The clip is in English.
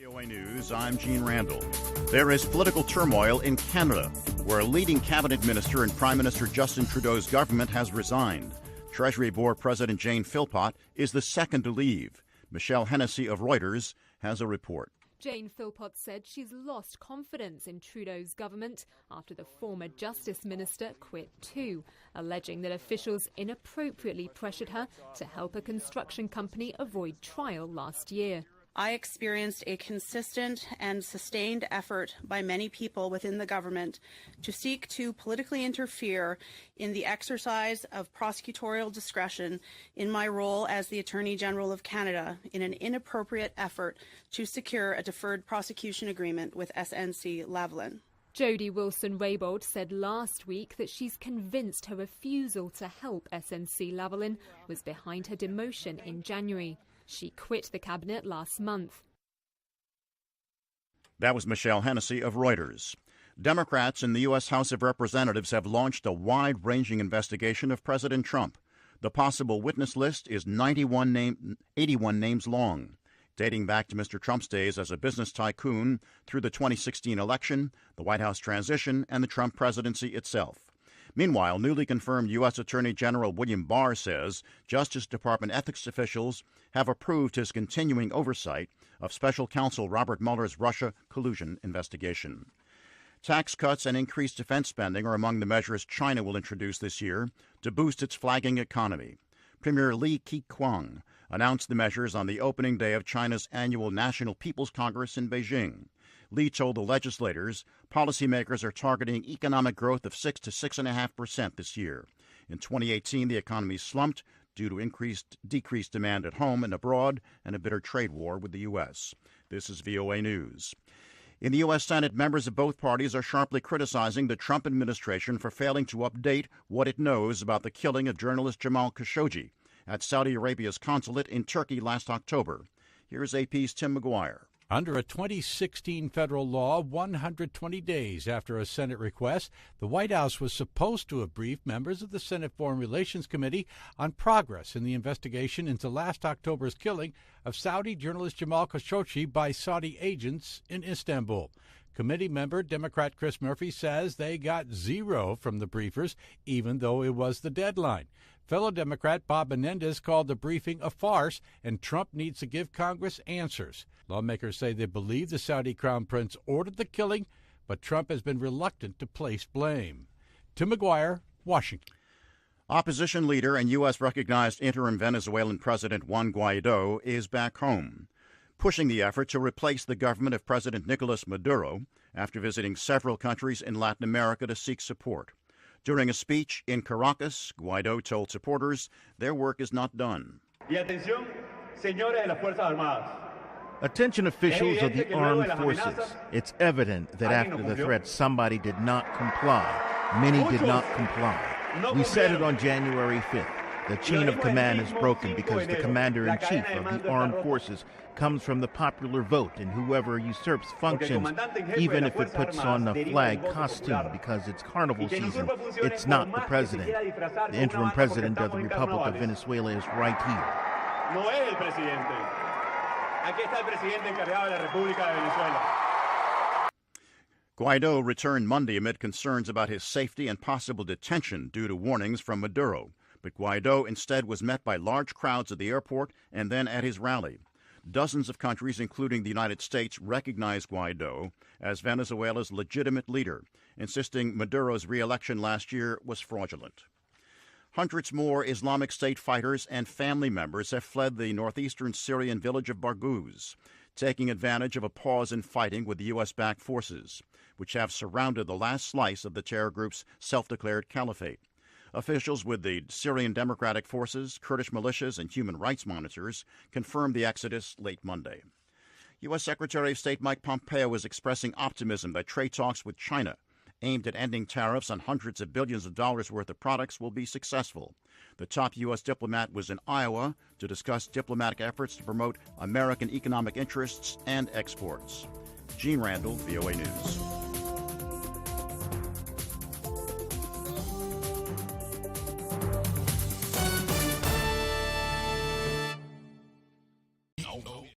VOA News, I'm Gene Randall. There is political turmoil in Canada, where a leading cabinet minister and Prime Minister Justin Trudeau's government has resigned. Treasury Board President Jane Philpott is the second to leave. Michelle Hennessy of Reuters has a report. Jane Philpott said she's lost confidence in Trudeau's government after the former Justice Minister quit too, alleging that officials inappropriately pressured her to help a construction company avoid trial last year. I experienced a consistent and sustained effort by many people within the government to seek to politically interfere in the exercise of prosecutorial discretion in my role as the Attorney General of Canada in an inappropriate effort to secure a deferred prosecution agreement with SNC-Lavalin. Jody Wilson-Raybould said last week that she's convinced her refusal to help SNC-Lavalin was behind her demotion in January. She quit the cabinet last month. That was Michelle Hennessy of Reuters. Democrats in the U.S. House of Representatives have launched a wide-ranging investigation of President Trump. The possible witness list is 81 names long, dating back to Mr. Trump's days as a business tycoon through the 2016 election, the White House transition, and the Trump presidency itself. Meanwhile, newly confirmed U.S. Attorney General William Barr says Justice Department ethics officials have approved his continuing oversight of Special Counsel Robert Mueller's Russia collusion investigation. Tax cuts and increased defense spending are among the measures China will introduce this year to boost its flagging economy. Premier Li Keqiang announced the measures on the opening day of China's annual National People's Congress in Beijing. Li told the legislators policymakers are targeting economic growth of 6 to 6.5% this year. In 2018, the economy slumped due to decreased demand at home and abroad and a bitter trade war with the U.S. This is VOA News. In the U.S. Senate, members of both parties are sharply criticizing the Trump administration for failing to update what it knows about the killing of journalist Jamal Khashoggi at Saudi Arabia's consulate in Turkey last October. Here's AP's Tim McGuire. Under a 2016 federal law, 120 days after a Senate request, the White House was supposed to have briefed members of the Senate Foreign Relations Committee on progress in the investigation into last October's killing of Saudi journalist Jamal Khashoggi by Saudi agents in Istanbul. Committee member Democrat Chris Murphy says they got zero from the briefers, even though it was the deadline. Fellow Democrat Bob Menendez called the briefing a farce, and Trump needs to give Congress answers. Lawmakers say they believe the Saudi crown prince ordered the killing, but Trump has been reluctant to place blame. Tim McGuire, Washington. Opposition leader and U.S.-recognized interim Venezuelan President Juan Guaido is back home, pushing the effort to replace the government of President Nicolas Maduro after visiting several countries in Latin America to seek support. During a speech in Caracas, Guaido told supporters their work is not done. Attention officials of the armed forces. It's evident that after the threat, somebody did not comply. Many did not comply. We said it on January 5th. The chain of command is broken because the commander-in-chief of the armed forces comes from the popular vote, and whoever usurps functions, even if it puts on a flag costume because it's carnival season, it's not the president. The interim president of the Republic of Venezuela is right here. Guaido returned Monday amid concerns about his safety and possible detention due to warnings from Maduro. But Guaido instead was met by large crowds at the airport and then at his rally. Dozens of countries, including the United States, recognize Guaido as Venezuela's legitimate leader, insisting Maduro's re-election last year was fraudulent. Hundreds more Islamic State fighters and family members have fled the northeastern Syrian village of Barghuz, taking advantage of a pause in fighting with the U.S.-backed forces, which have surrounded the last slice of the terror group's self-declared caliphate. Officials with the Syrian Democratic Forces, Kurdish militias, and human rights monitors confirmed the exodus late Monday. U.S. Secretary of State Mike Pompeo is expressing optimism that trade talks with China, aimed at ending tariffs on hundreds of billions of dollars worth of products, will be successful. The top U.S. diplomat was in Iowa to discuss diplomatic efforts to promote American economic interests and exports. Gene Randall, VOA News.